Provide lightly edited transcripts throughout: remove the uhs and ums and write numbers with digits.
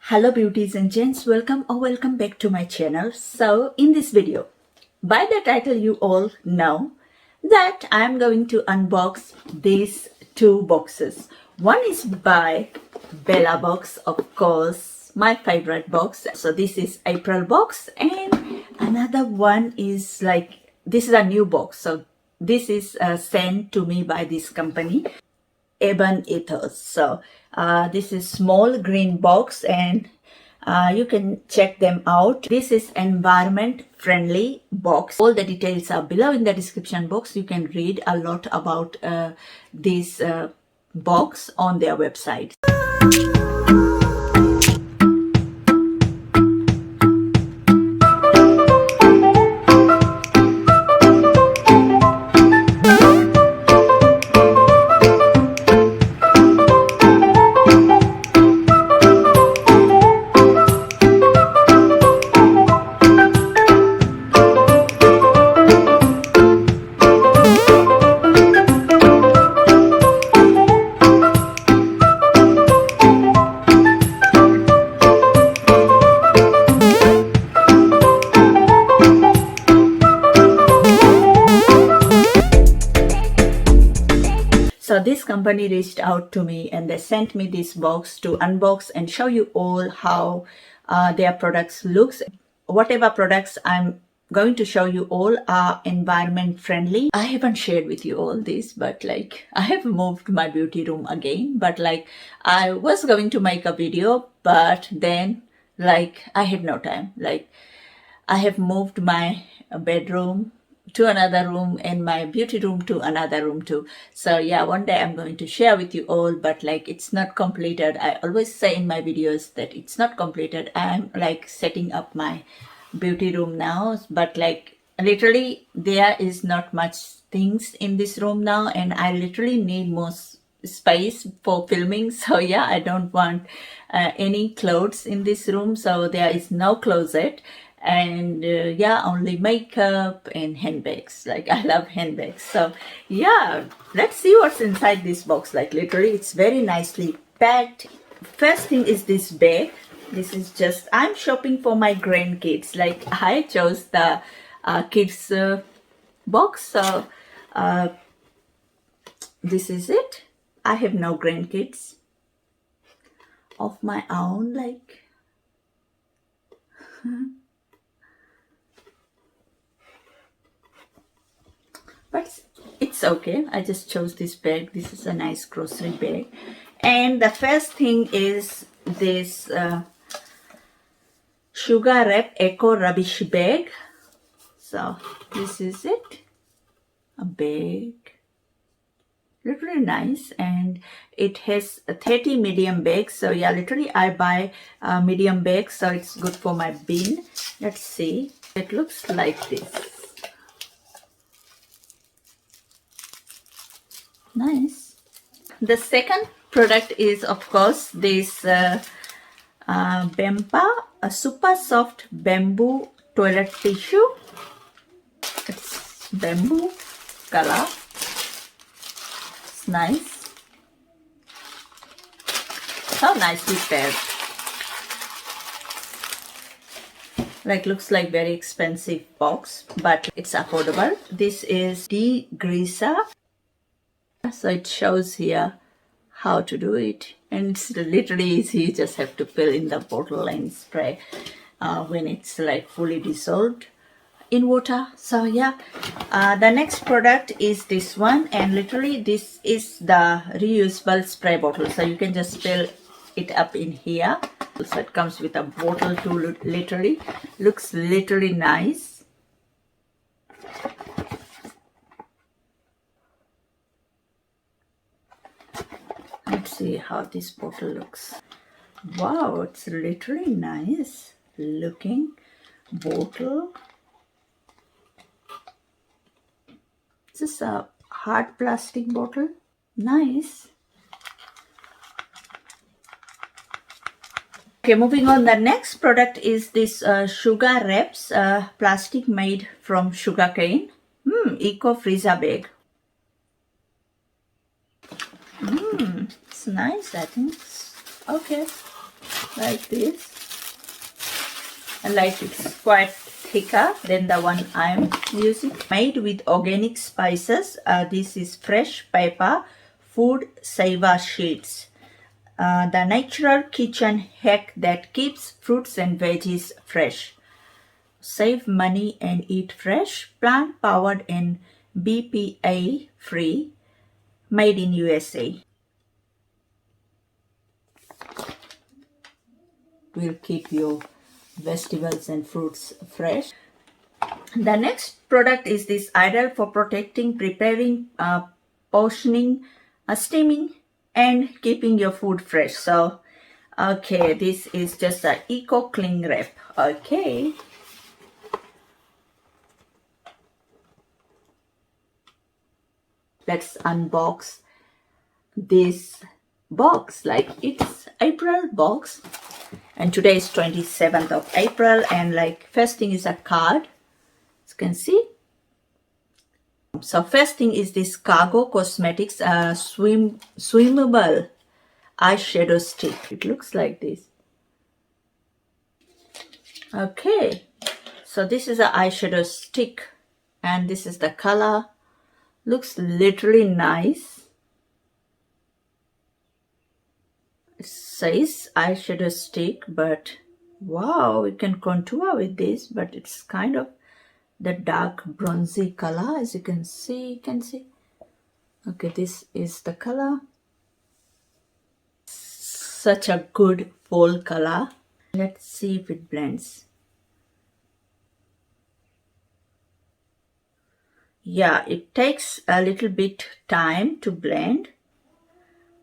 Hello beauties and gents, welcome back to my channel. So in this video, by the title you all know that I am going to unbox these two boxes. One is by Bella Box, of course, my favorite box. So this is April box, and another one is like, this is a new box. So this is sent to me by this company, Ebon Ethos. So this is small green box, and you can check them out. This is environment friendly box. All the details are below in the description box. You can read a lot about this box on their website. So this company reached out to me and they sent me this box to unbox and show you all how their products looks. Whatever products I'm going to show you all are environment friendly. I haven't shared with you all this, but like I have moved my beauty room again, but like I was going to make a video, but then like I had no time. Like I have moved my bedroom to another room and my beauty room to another room too. So yeah, one day I'm going to share with you all, but like it's not completed. I always say in my videos that it's not completed. I'm like setting up my beauty room now, but like literally there is not much things in this room now, and I literally need more space for filming. So yeah, I don't want any clothes in this room, so there is no closet. And yeah, only makeup and handbags. Like I love handbags. So yeah, let's see what's inside this box. Like literally it's very nicely packed. First thing is this bag. This is just, I'm shopping for my grandkids. Like I chose the kids box. So this is it. I have no grandkids of my own, like but it's okay. I just chose this bag. This is a nice grocery bag. And the first thing is this Sugar Wrap Eco Rubbish Bag. So this is it, a bag, literally nice, and it has 30 medium bags. So yeah, literally I buy medium bags, so it's good for my bin. Let's see, it looks like this. Nice. The second product is of course this Bempa, a super soft bamboo toilet tissue. It's bamboo color. It's nice. So nicely paired. Like looks like very expensive box, but it's affordable. This is degreaser. So it shows here how to do it, and it's literally easy. You just have to fill in the bottle and spray when it's like fully dissolved in water. So yeah, the next product is this one, and literally this is the reusable spray bottle. So you can just fill it up in here. So it comes with a bottle too. Literally looks literally nice. Let's see how this bottle looks. Wow, it's literally nice looking bottle. This is a hard plastic bottle. Nice. Okay, moving on. The next product is this Sugar Wraps plastic made from sugarcane. Eco freezer bag. It's nice, I think. Okay. like this, and like it's quite thicker than the one I'm using. Made with organic spices. This is fresh pepper food saver sheets. The natural kitchen hack that keeps fruits and veggies fresh. Save money and eat fresh, plant powered and BPA free, made in USA. Will keep your vegetables and fruits fresh. The next product is this idol for protecting, preparing, portioning, steaming, and keeping your food fresh. So, okay, this is just a eco cling wrap. Okay. Let's unbox this box. Like it's April box, and today is 27th of April, and like first thing is a card, as you can see. So first thing is this Cargo Cosmetics swimmable eyeshadow stick. It looks like this. Okay, so this is an eyeshadow stick, and this is the color. Looks literally nice. It says eyeshadow stick, but wow, you can contour with this, but it's kind of the dark bronzy color, as you can see. Okay, this is the color. Such a good fall color. Let's see if it blends. Yeah, it takes a little bit time to blend,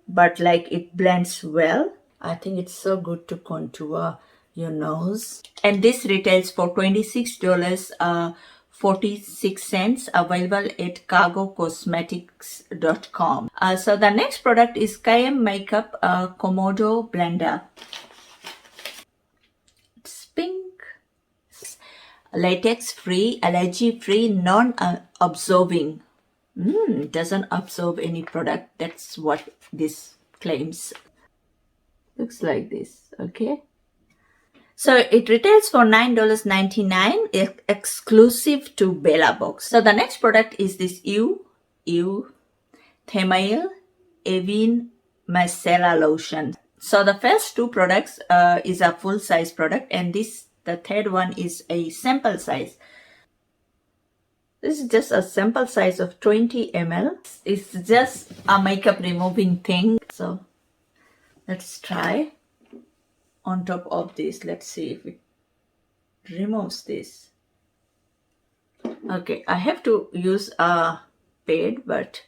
but like it blends well. I think it's so good to contour your nose. And this retails for $26.46, available at cargocosmetics.com. So the next product is KM Makeup Komodo Blender. It's pink. Latex free, allergy free, non-absorbing. Doesn't absorb any product. That's what this claims. Looks like this. Okay. So it retails for $9.99, exclusive to Bella Box. So the next product is this Themail Avene Micellar Lotion. So the first two products is a full size product, and the third one is a sample size. This is just a sample size of 20 ml. It's just a makeup removing thing. So let's try on top of this. Let's see if it removes this. Okay, I have to use a pad, but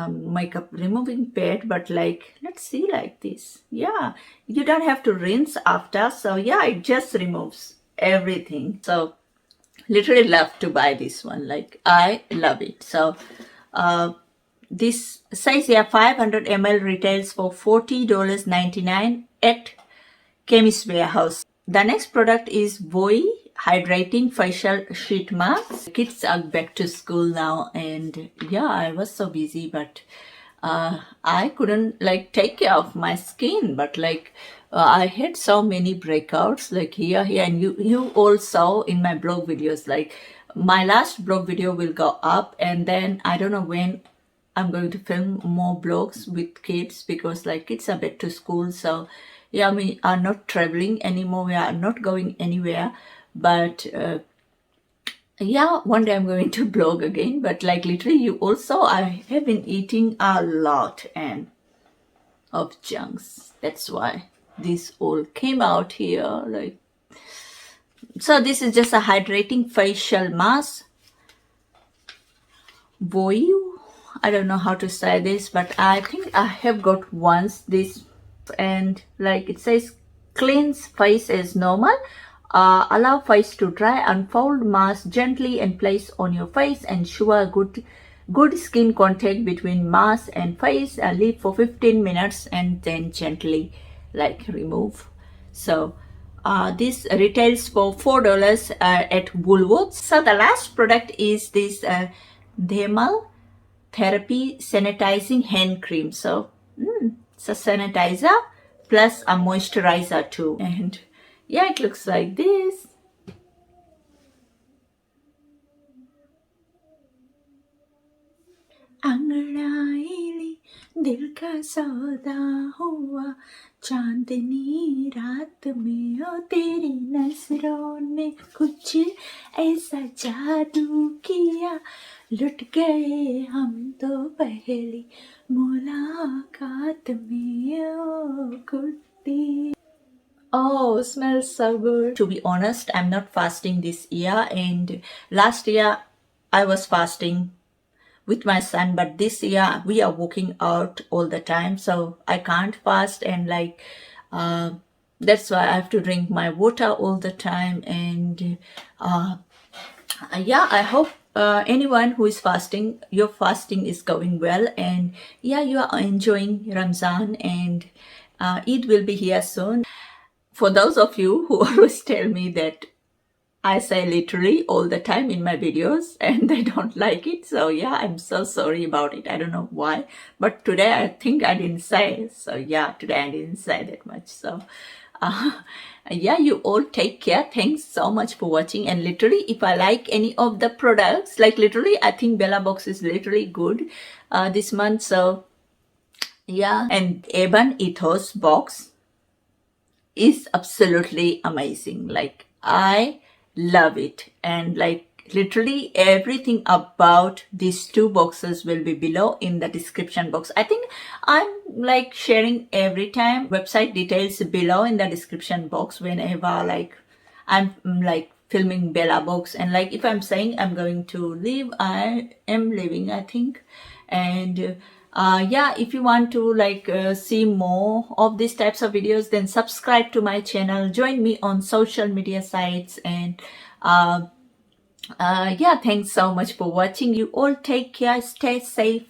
makeup removing pad, but like, let's see, like this. Yeah, you don't have to rinse after. So yeah, it just removes everything. So literally love to buy this one. Like, I love it. So this size here, 500 ml, retails for $40.99 at Chemist Warehouse. The next product is Voy Hydrating Facial Sheet Mask. Kids are back to school now, and yeah, I was so busy, but I couldn't like take care of my skin. But like I had so many breakouts, like here, and you all saw in my blog videos. Like my last blog video will go up, and then I don't know when I'm going to film more blogs with kids, because like kids are back to school. So yeah, we are not traveling anymore. We are not going anywhere. But yeah, one day I'm going to blog again. But like literally, you also, I have been eating a lot and of junks. That's why this all came out here. Like, so this is just a hydrating facial mask. Voy, I don't know how to say this, but I think I have got once this, and like it says, cleanse face as normal. Allow face to dry, unfold mask gently and place on your face. Ensure good skin contact between mask and face. Leave for 15 minutes and then gently like remove. So this retails for $4 at Woolworths. So the last product is this Themail Therapy Sanitizing Hand Cream. So it's a sanitizer plus a moisturizer too. And yeah, it looks like this. अंगड़ाई दिल का सौदा हुआ चांदनी रात में ओ तेरी नजरों ने कुछ ऐसा जादू किया लुट गए हम तो पहली मुलाकात में ओ कुट्टी. Oh, smells so good. To be honest, I'm not fasting this year, and last year I was fasting with my son, but this year we are working out all the time, so I can't fast, and like that's why I have to drink my water all the time. And yeah, I hope anyone who is fasting, your fasting is going well, and yeah, you are enjoying Ramzan, and Eid will be here soon. For those of you who always tell me that I say literally all the time in my videos and they don't like it, so yeah, I'm so sorry about it. I don't know why, but today I think I didn't say. So yeah, today I didn't say that much. So yeah, you all take care. Thanks so much for watching. And literally, if I like any of the products, like literally, I think Bella Box is literally good this month. So yeah, and Eban Ethos box is absolutely amazing. Like I love it, and like literally everything about these two boxes will be below in the description box. I think I'm like sharing every time website details below in the description box whenever like I'm like filming Bella Box, and like if I'm saying I'm going to leave, I am leaving, I think. And yeah, if you want to like see more of these types of videos, then subscribe to my channel, join me on social media sites, and yeah, thanks so much for watching. You all take care, stay safe,